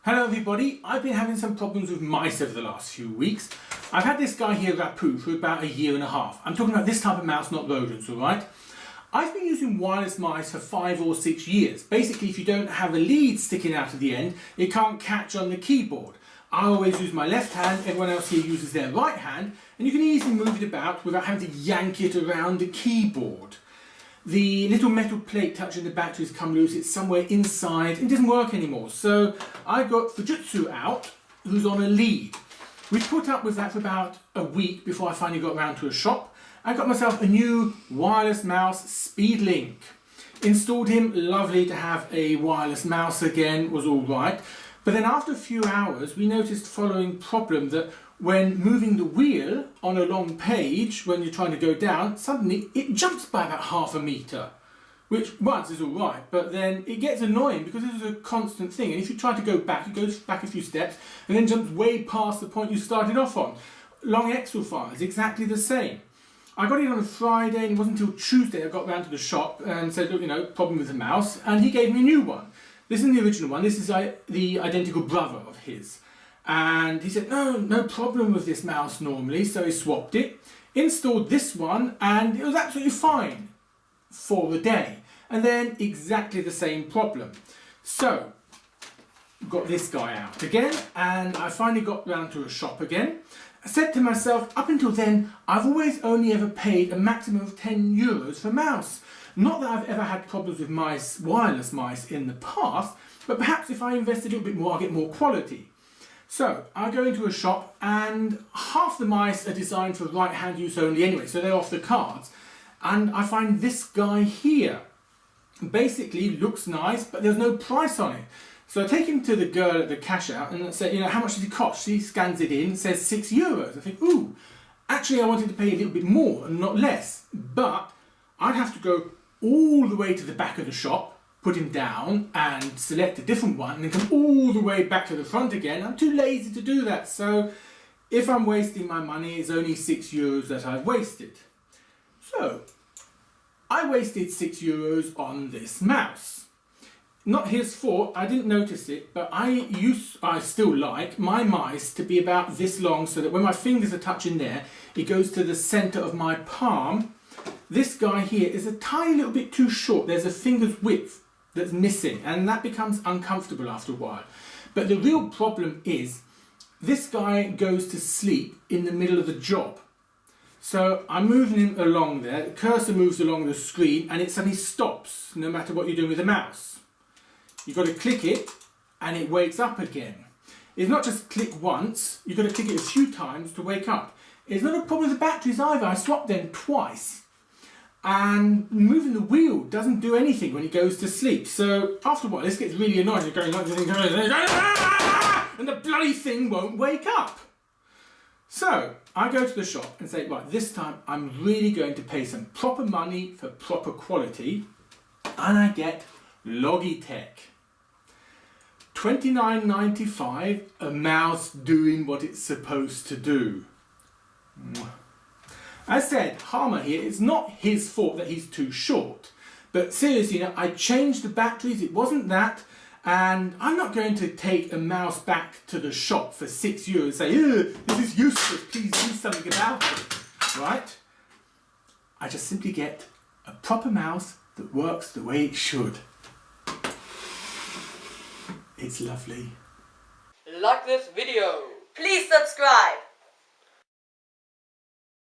Hello everybody, I've been having some problems with mice over the last few weeks. I've had this guy here, Rapu, for about a year and a half. I'm talking about this type of mouse, not rodents, alright? I've been using wireless mice for 5 or 6 years. Basically, if you don't have a lead sticking out of the end, it can't catch on the keyboard. I always use my left hand, everyone else here uses their right hand, and you can easily move it about without having to yank it around the keyboard. The little metal plate touching the batteries come loose, it's somewhere inside, it doesn't work anymore. So I got Fujitsu out, who's on a lead. We put up with that for about a week before I finally got around to a shop. I got myself a new wireless mouse, Speedlink. Installed him, lovely to have a wireless mouse again, was all right. But then after a few hours, we noticed the following problem, that when moving the wheel on a long page, when you're trying to go down, suddenly it jumps by about half a metre. Which once is all right, but then it gets annoying because this is a constant thing. And if you try to go back, it goes back a few steps and then jumps way past the point you started off on. Long Excel files, exactly the same. I got it on a Friday and it wasn't until Tuesday I got round to the shop and said, look, you know, problem with the mouse, and he gave me a new one. This isn't the original one, this is the identical brother of his. And he said, no problem with this mouse normally, so he swapped it, installed this one, and it was absolutely fine for the day. And then exactly the same problem. So, got this guy out again, and I finally got round to a shop again. I said to myself, up until then, I've always only ever paid a maximum of €10 for a mouse. Not that I've ever had problems with mice, wireless mice in the past, but perhaps if I invest a little bit more, I'll get more quality. So I go into a shop and half the mice are designed for right hand use only anyway, so they're off the cards. And I find this guy here basically looks nice, but there's no price on it. So I take him to the girl at the cash out and say, you know, how much does it cost? She scans it in, says €6. I think, ooh, actually I wanted to pay a little bit more and not less, but I'd have to go all the way to the back of the shop, put him down and select a different one and then come all the way back to the front again. I'm too lazy to do that, so if I'm wasting my money, it's only €6 that I've wasted. So I wasted €6 on this mouse. Not his fault, I didn't notice it, but I still like my mice to be about this long so that when my fingers are touching there, it goes to the centre of my palm. This guy here is a tiny little bit too short. There's a finger's width that's missing, and that becomes uncomfortable after a while. But the real problem is this guy goes to sleep in the middle of the job. So I'm moving him along there, the cursor moves along the screen and it suddenly stops no matter what you're doing with the mouse. You've got to click it and it wakes up again. It's not just click once, you've got to click it a few times to wake up. It's not a problem with the batteries either, I swapped them twice. And moving the wheel doesn't do anything when it goes to sleep. So after a while this gets really annoying. You're going like this and the bloody thing won't wake up. So I go to the shop and say, right, this time I'm really going to pay some proper money for proper quality, and I get Logitech. $29.95, a mouse doing what it's supposed to do. As said, Harmer here, it's not his fault that he's too short. But seriously, you know, I changed the batteries, it wasn't that, and I'm not going to take a mouse back to the shop for €6 and say, this is useless, please do something about it, right? I just simply get a proper mouse that works the way it should. It's lovely. Like this video.